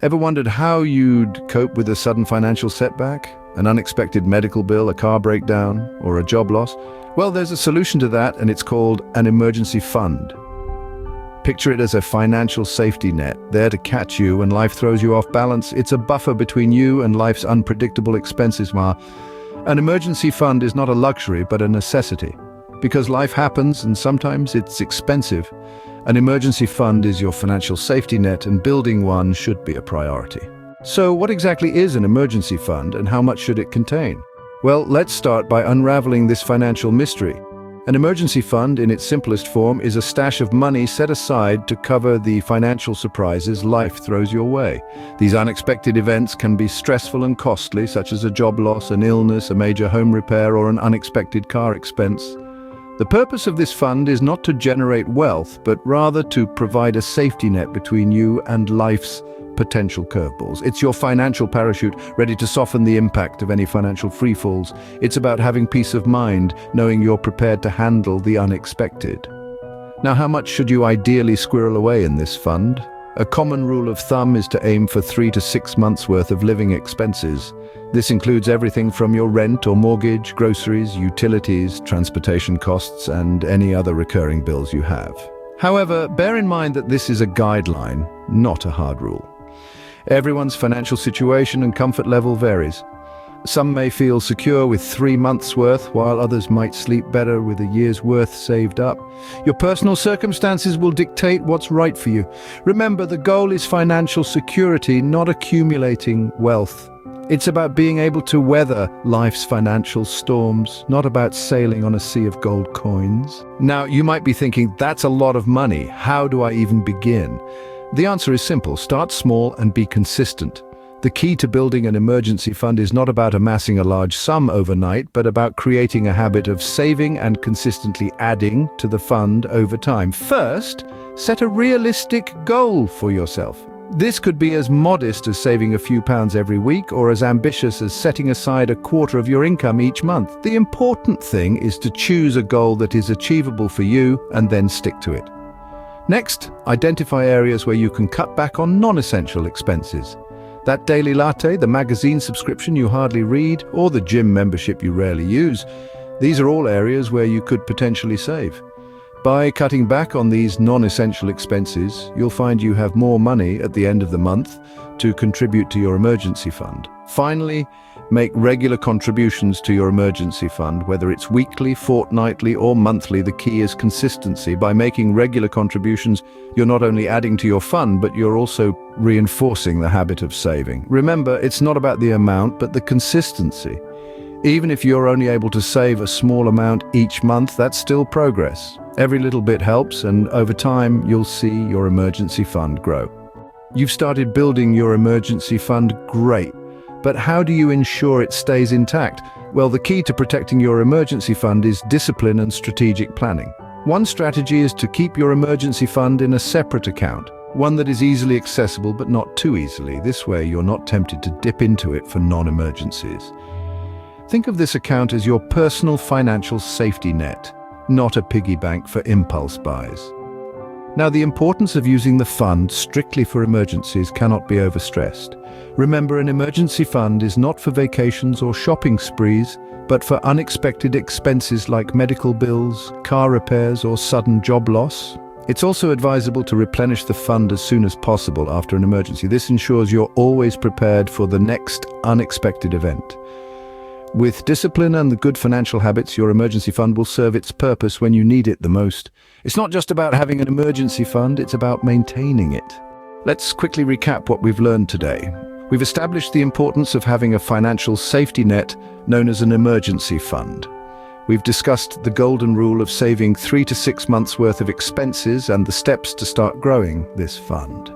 Ever wondered how you'd cope with a sudden financial setback? An unexpected medical bill, a car breakdown, or a job loss? Well, there's a solution to that, and it's called an emergency fund. Picture it as a financial safety net, there to catch you when life throws you off balance. It's a buffer between you and life's unpredictable expenses, An emergency fund is not a luxury, but a necessity. Because life happens, and sometimes it's expensive. An emergency fund is your financial safety net, and building one should be a priority. So what exactly is an emergency fund, and how much should it contain? Well, let's start by unraveling this financial mystery. An emergency fund, in its simplest form, is a stash of money set aside to cover the financial surprises life throws your way. These unexpected events can be stressful and costly, such as a job loss, an illness, a major home repair, or an unexpected car expense. The purpose of this fund is not to generate wealth, but rather to provide a safety net between you and life's potential curveballs. It's your financial parachute, ready to soften the impact of any financial freefalls. It's about having peace of mind, knowing you're prepared to handle the unexpected. Now, how much should you ideally squirrel away in this fund? A common rule of thumb is to aim for 3 to 6 months' worth of living expenses. This includes everything from your rent or mortgage, groceries, utilities, transportation costs, and any other recurring bills you have. However, bear in mind that this is a guideline, not a hard rule. Everyone's financial situation and comfort level varies. Some may feel secure with 3 months' worth, while others might sleep better with a year's worth saved up. Your personal circumstances will dictate what's right for you. Remember, the goal is financial security, not accumulating wealth. It's about being able to weather life's financial storms, not about sailing on a sea of gold coins. Now, you might be thinking, that's a lot of money. How do I even begin? The answer is simple. Start small and be consistent. The key to building an emergency fund is not about amassing a large sum overnight, but about creating a habit of saving and consistently adding to the fund over time. First, set a realistic goal for yourself. This could be as modest as saving a few pounds every week, or as ambitious as setting aside a quarter of your income each month. The important thing is to choose a goal that is achievable for you and then stick to it. Next, identify areas where you can cut back on non-essential expenses. That daily latte, the magazine subscription you hardly read, or the gym membership you rarely use, these are all areas where you could potentially save. By cutting back on these non-essential expenses, you'll find you have more money at the end of the month to contribute to your emergency fund. Finally, make regular contributions to your emergency fund, whether it's weekly, fortnightly, or monthly. The key is consistency. By making regular contributions, you're not only adding to your fund, but you're also reinforcing the habit of saving. Remember, it's not about the amount, but the consistency. Even if you're only able to save a small amount each month, that's still progress. Every little bit helps, and over time, you'll see your emergency fund grow. You've started building your emergency fund, great. But how do you ensure it stays intact? Well, the key to protecting your emergency fund is discipline and strategic planning. One strategy is to keep your emergency fund in a separate account, one that is easily accessible but not too easily. This way, you're not tempted to dip into it for non-emergencies. Think of this account as your personal financial safety net, not a piggy bank for impulse buys. Now, the importance of using the fund strictly for emergencies cannot be overstressed. Remember, an emergency fund is not for vacations or shopping sprees, but for unexpected expenses like medical bills, car repairs, or sudden job loss. It's also advisable to replenish the fund as soon as possible after an emergency. This ensures you're always prepared for the next unexpected event. With discipline and the good financial habits, your emergency fund will serve its purpose when you need it the most. It's not just about having an emergency fund, it's about maintaining it. Let's quickly recap what we've learned today. We've established the importance of having a financial safety net known as an emergency fund. We've discussed the golden rule of saving 3 to 6 months' worth of expenses and the steps to start growing this fund.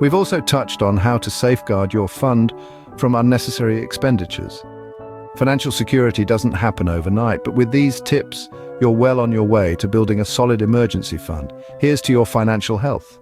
We've also touched on how to safeguard your fund from unnecessary expenditures. Financial security doesn't happen overnight, but with these tips, you're well on your way to building a solid emergency fund. Here's to your financial health.